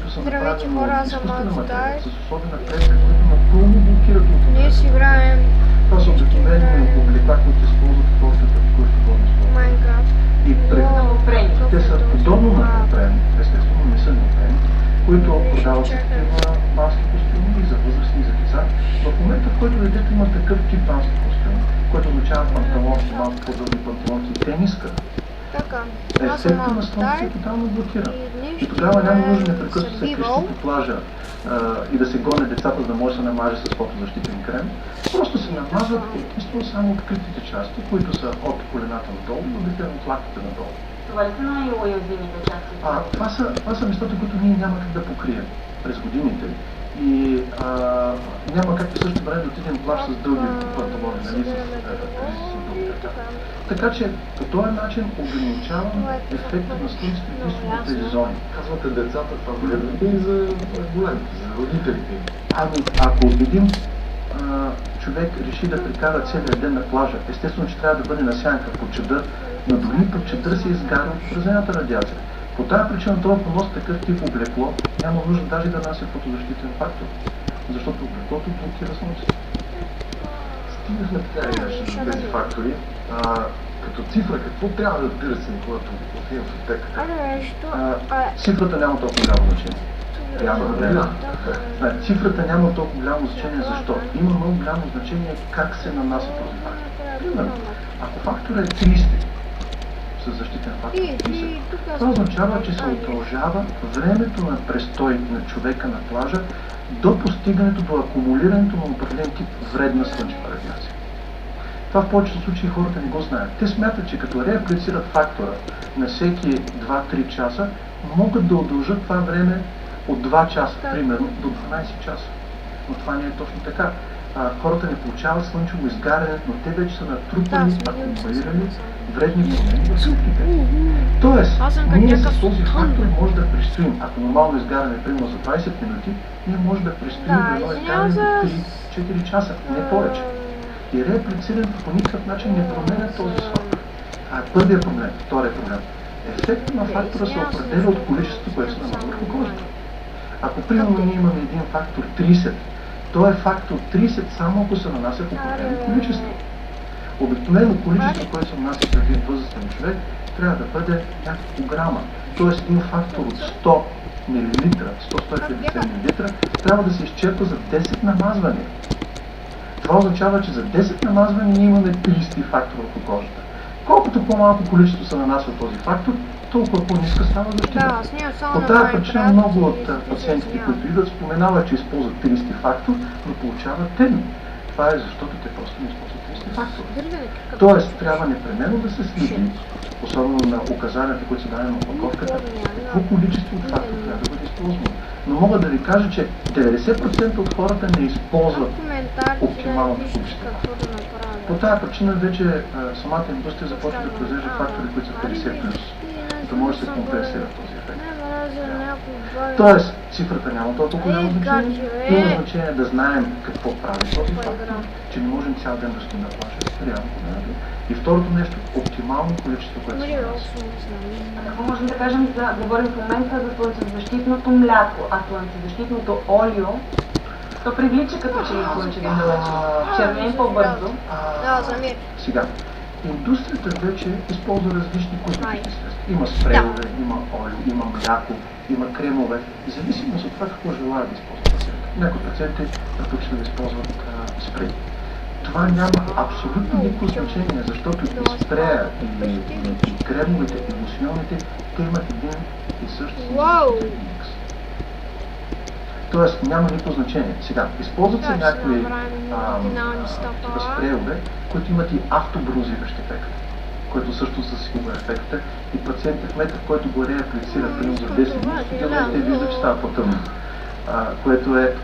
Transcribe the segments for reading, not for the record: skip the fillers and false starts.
които са Здравейте, направени хора, от аз съм изкуствена материя, Алтитай. с особена клетка, които напълно блокират Днес ултравиолета. играем Това са обикновени облека, които използват хората в курсове водно използване. Майнкрафт. И те са подобно на неопрен, естествено не са неопрен, които продават се такива бански костюми и за възрастни, и за деца. В момента, в който детето има такъв тип бански костюм, което означава панталонки, малко по-дълги панталонки и тениска, Така, аз съм ефектът на слънцето Алтитай е тотално блокиран. и И тогава няма нужда играем непрекъснато да се крещи Survival. по плажа и да се гоне децата, за да може да се намаже с фотозащитен крем. Просто се намазват единствено само откритите части, които са от колената надолу и обикновено от лактите надолу. Това ли са най-уязвимите части? Това са местата, които ние няма как да покрием през годините. И няма как в същото време да отидем в плаж с дълги панталони, нали, с дълги ръка. Така че по този начин ограничавам ефекта на слънцето единствено в тези зони. Казвате децата, това вредно и за големите, за родителите им. Ами, ако един човек реши да прекара целият ден на плажа, естествено, че трябва да бъде на сянка под чадър, но дори под чадър се изгаря от отразената радиация. По тази причина това носи такъв тип облекло, няма нужда даже да носи фотозащитен фактор, защото облеклото блокира слънцето. Стигнахме така и иначе до тези фактори. Като цифра, какво трябва да търсим, когато отидем в аптеката? Цифрата няма толкова голямо значение. Цифрата няма толкова голямо значение. Защо? Има много голямо значение как се нанася този фактор. Примерно, ако фактор е 30, с защитен фактор 30, това означава, че се удължава времето на престой на човека на плажа до постигането, до акумулирането на определен тип вредна слънчева радиация. Това в повечето случаи хората не го знаят. Те смятат, че като реаплицират фактора на всеки 2-3 часа, могат да удължат това време от 2 часа, примерно, до 12 часа. Но това не е точно така. Хората не получават слънчево изгаряне, но те вече са натрупани, акумулирали вредни промени в клетките. Тоест, ние с този фактор може да престоим. Ако нормално изгаряне примерно за 20 минути, ние може да престоим едно изгаряне до 3-4 часа, не повече. И реаплицирането по никакъв начин не променя този фактор. Първият проблем, вторият проблем. Ефектът на фактора се определя от количеството, което се намазва върху кожата. Ако примерно ние имаме един фактор 30, то е фактор 30 само ако се нанася в определено количество. Обикновено количество, което се нанася за един възрастен човек, трябва да бъде няколко грама. Тоест един фактор от 100 мл, 100-150 мл, трябва да се изчерпа за 10 намазвания. Това означава, че за 10 намазвания ние имаме 30 фактор върху кожата. Колкото по-малко количество се нанася от този фактор, толкова по-ниска става защита. По тази причина много от пациентите, които идват, споменават, че използват 30 фактор, но получават теми. Това е защото те просто не използват 30 фактор. Тоест, трябва непременно да се следи, особено на указанията, които са дадени на опаковката, какво количество от фактор трябва да бъде използвано. Но мога да ви кажа, че 90% от хората не използват оптималното количество. По тази причина вече самата индустрия започва да произвежда фактори, които са 50+, да може да се компенсира този ефект. Тоест, цифрата няма толкова голямо значение. Има значение да знаем какво прави този фактор, че не можем цял ден да стоим на плажа. Реално погледнато. И второто нещо, оптимално количество, което се носи. Какво можем да кажем говорим в момента за слънцезащитното мляко, а слънцезащитното олио, то привлича като че ли слънчевите лъчи. Червени по-бързо. Сега, индустрията вече използва различни козметични средства. Има спрейове, има олио, има мляко, има кремове. В зависимост от това какво желая да използват пациента. Някои пациенти предпочитат да използват спрей. Това няма абсолютно никакво значение, защото и спрея, и кремовете, и лосьоните, те имат един и същ микс. Тоест няма никакво значение. Сега, използват се някои спрейове, които имат и автобронзиращ ефект, който също засилва ефекта и пациентът в момента, в който го реаплицира примерно за 10 дни, те виждат, че става по-тъмно.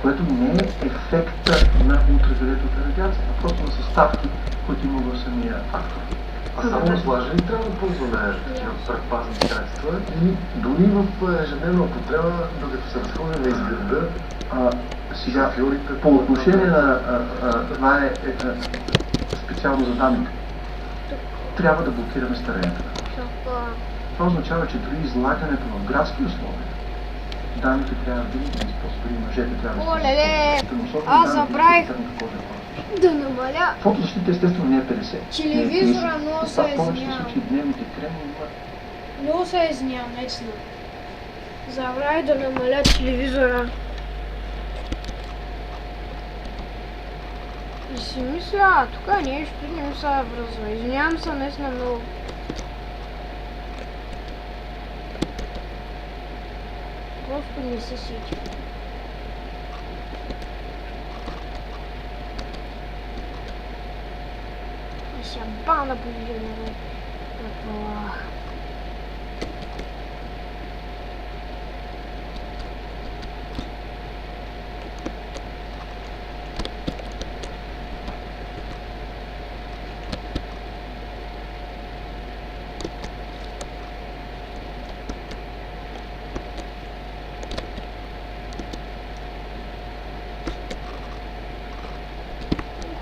Което не е ефекта на ултравиолетовата радиация, а просто на съставки, които има в самия фактор. А само на плажа ли трябва да ползваме такива предпазни средства и дори в ежедневна употреба, докато се разходим на изгреда, сега, по отношение на това е специално за дамите. Трябва да блокираме старението на кожата. Това означава, че дори излагането в градски условия Дамите трябва винаги да използват, мъжете трябва да Оле-ле! използват. Аз забравих Кожа. да намаля Фотозащита естествено не е 50. телевизора, не е 30. много И се това в повечето извинявам. случаи дневните креми имат. Много се извинявам, наистина. Забравих да намаля телевизора. И си мисля, тук нещо не ми се връзва. Извинявам се наистина много. Просто не се сетих. И сега бана повиждане.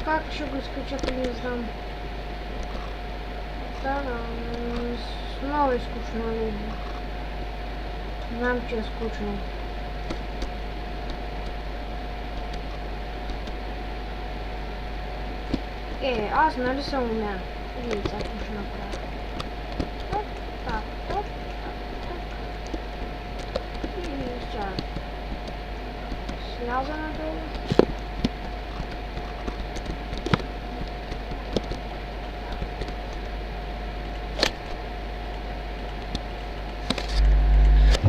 Как ще го изключат, не знам. Да, много е скучно. Знам, че е скучно. Аз нали съм умян. Видите, какво ще направя. Так, так, так, так, так. И сега сляза надолу.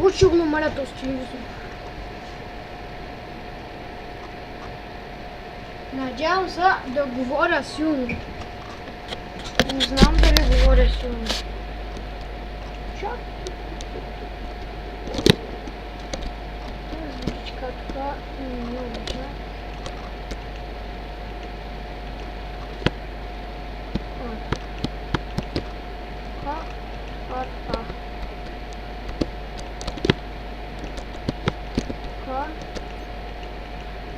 Лучше го намаля този телевизор. Надявам се да говоря силно. Не знам дали говоря силно. Чак. Тази звучка така не обича.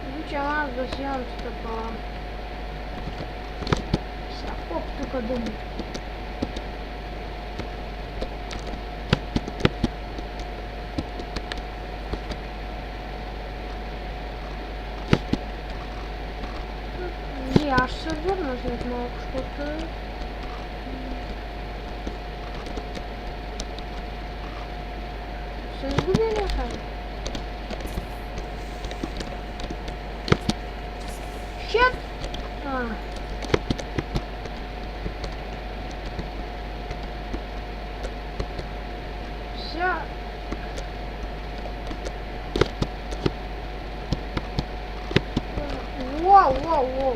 Обичам аз да сядам с такова. Сега хоп тук дума. И аз ще се върна след малко, защото се изгубили някъде. Shit! Сега... Воу.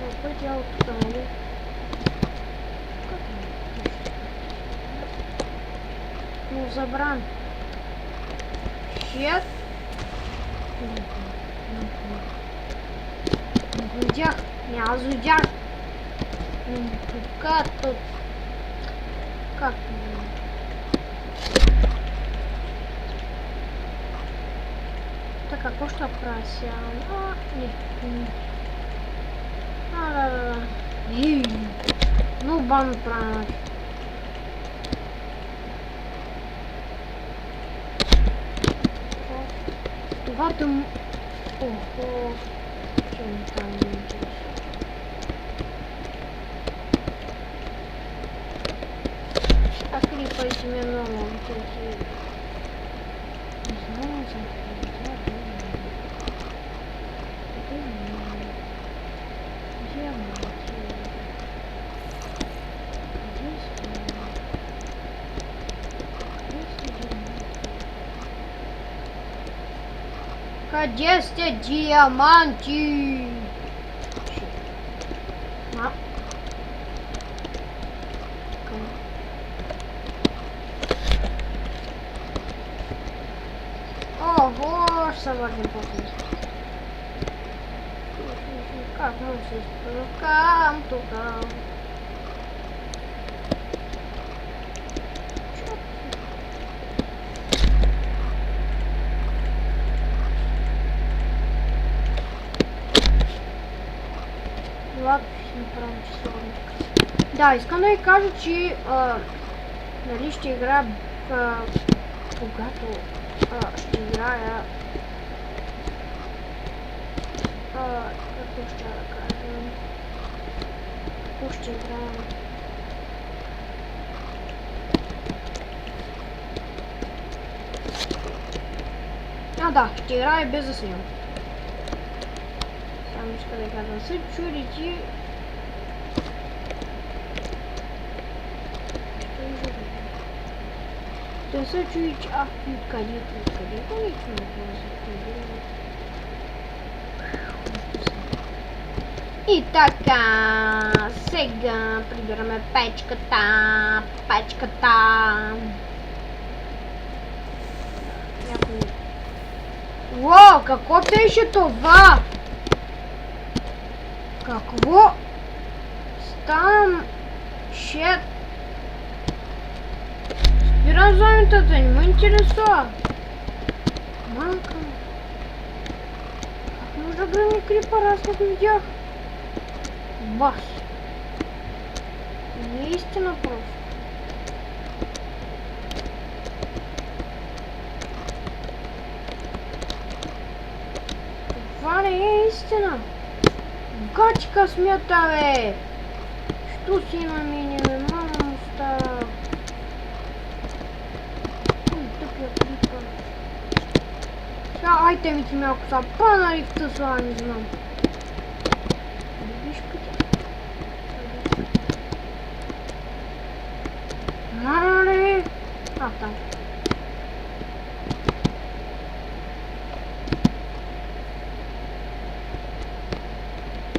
Какво е тялото тук, нали? Ну, забран. Shit! Зудях! Я зудях! Как тут? Как? Так, а то что прася? Не. Да. Ну, бан правильно. Това там... Ого! Чем там интересно? А клипайте мне нового такие. Не знаю, Где сте диаманти? Ого, соварный поезд. Как мы рукам туда. Ладно, не правильно число. Да, искам да ви кажа, че нали ще играя когато ще играя какво ще да кажа, какво ще играя. Да, ще играя без да снимам. Само иска да кажа, се чудите. Да се чудите, къде ничего не може. И така, сега прибираме печката. Уау, какво беше това? Какво? Стам шет. Спирам зонитата, не ме интересува. Манка. Как може да гръмни крипър, аз не го видях. Бас. Не е истина просто. Това не е истина. Гачка смята, бе. Що си на мене, бе? Мама му стара. Ой, тъпия крипър. Сега айтемите ми ако са панали в тъсла, не знам. Виж пътя. Мале! Там.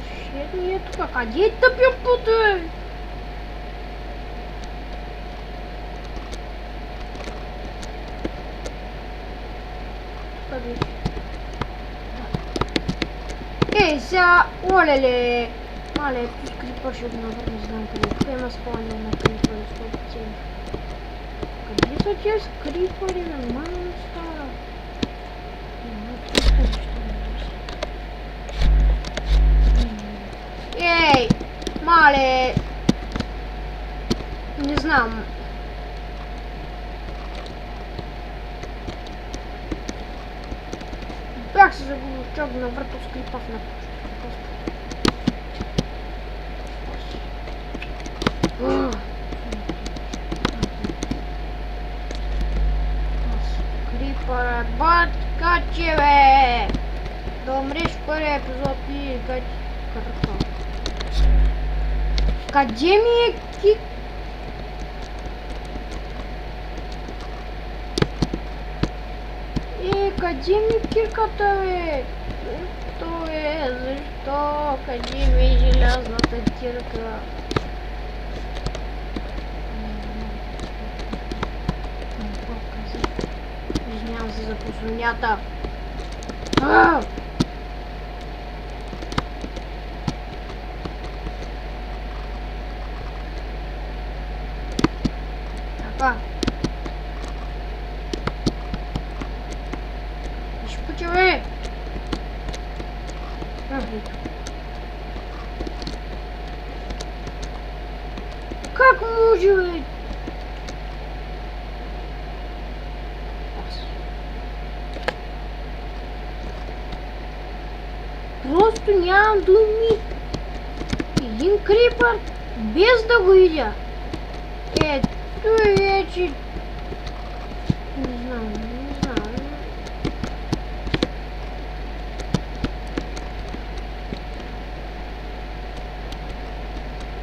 Шет ми е тук. Къде е тъпия път, бе? Тук бе. Сега, олеле! Мале, пуш крипър ще го навър, не знам къде. Тук има спълня на крипър, 100%. Къде са тия скрипъри, бе? Мама ми стара. Ей! Мале! Не знам. Бях се загубил в чок на върто скрипав на Скрипъра, батка че, бе! Да умреш в първия епизод и кърпа. Къде ми е кик? Къде ми кирката, бе? Защо, бе? Защо? Къде ми е желязната кирка? Извинявам се за послонята. Така. Виж пътя, бе! Как може, бе? Просто нямам думи. Един крипър, без да го видя. Той вече... Не знам.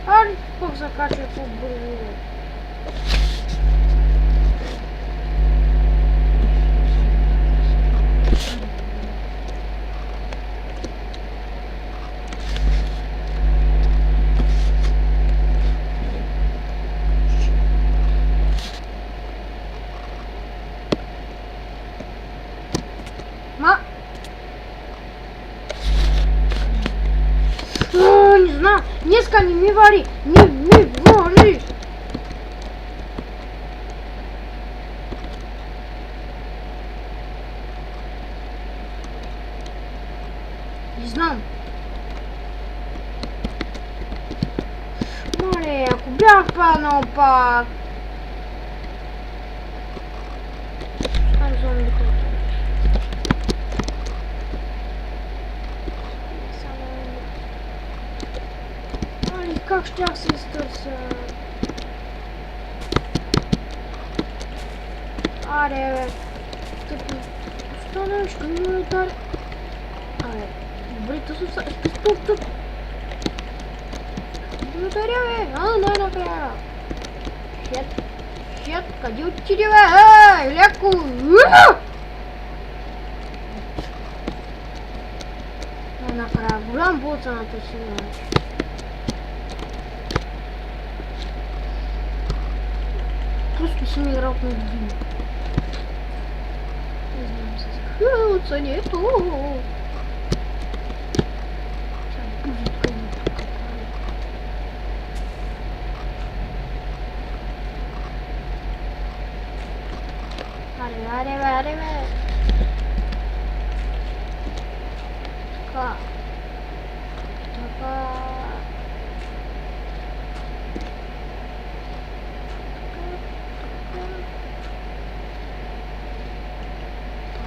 Али пък закачва по-бързо. Не знам, днеска не ми вари, не ми вари. бях паднал пак. Там зомбите. Ай, как щях се изтърся. Аре, бе. Тъпи. Останеш, ще ми удари. Абе, добре, тъсо са. Тук. Ударя, бе. Най-накрая. Шет, къде отиде, бе? Леко. Най-накрая, голям боцаната си, бе. Просто съм играл в години. Не знам с хълцането. Аре, бе. Така.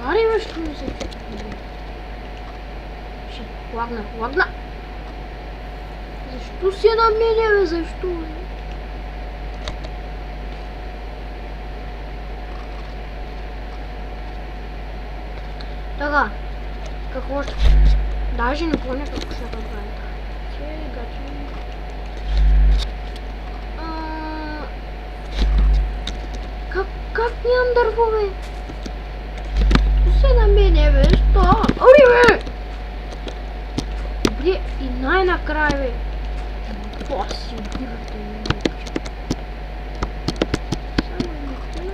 Аре, бе, що ми се чуди? Лагна. Защо си на мене, бе? Защо, бе? Така, какво ще... Даже не помня какво ще направим. Как нямам дърво, бе? Се на мене, бе, що? Аре, бе! Добре, и най-накрая, бе. Това си убивате, бе. Само никто не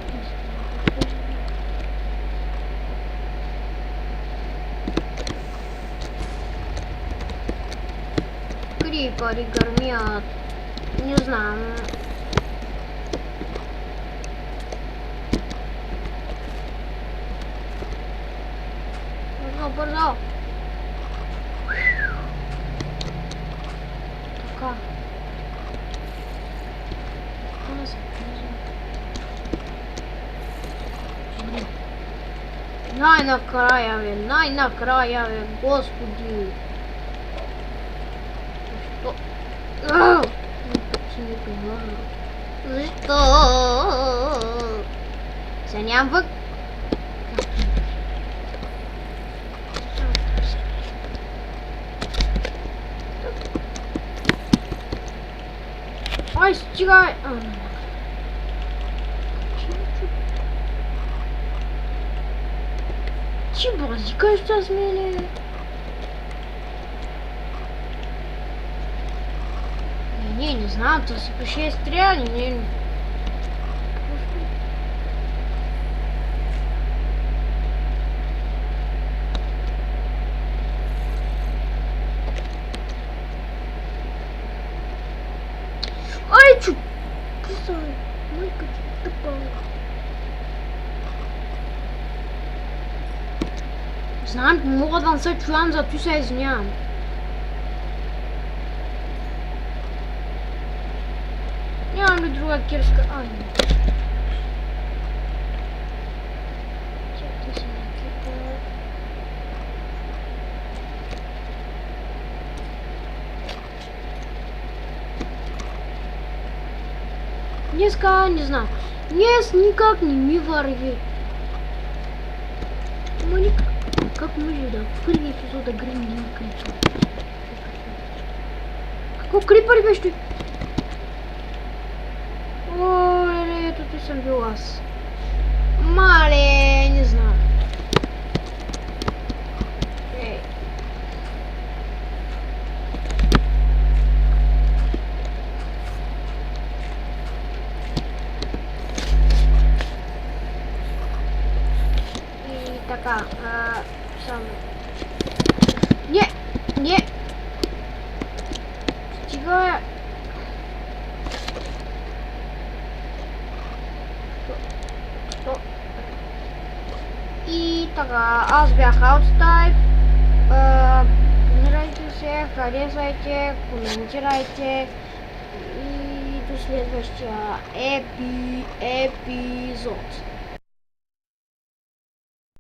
Крипари гърмят. Не знам. Бързо. Така. Най-накрая, бе, господи. Защо? Сега нямам вък. Ай, стигай! Ти базикаш с мене? Не знам, то си пише стреляни, не. Ай, чу! Писай, майка ти тъпа. Знам, мога да не се чувам, зато се извинявам. Нямам ли друга кирска? Ай, не. Чакай се на кипа. Днеска не знам. Днес никак не ми върви. Ама никак. Как може да в първи епизод да грим един крипър? Какво крипър беше? Ой, ето ти съм бил аз. Мале, не знам. Ей. И така, само. Не! Стига. И така, аз бях Outstype. Абонирайте се, харесайте, коментирайте и до следващия епизод.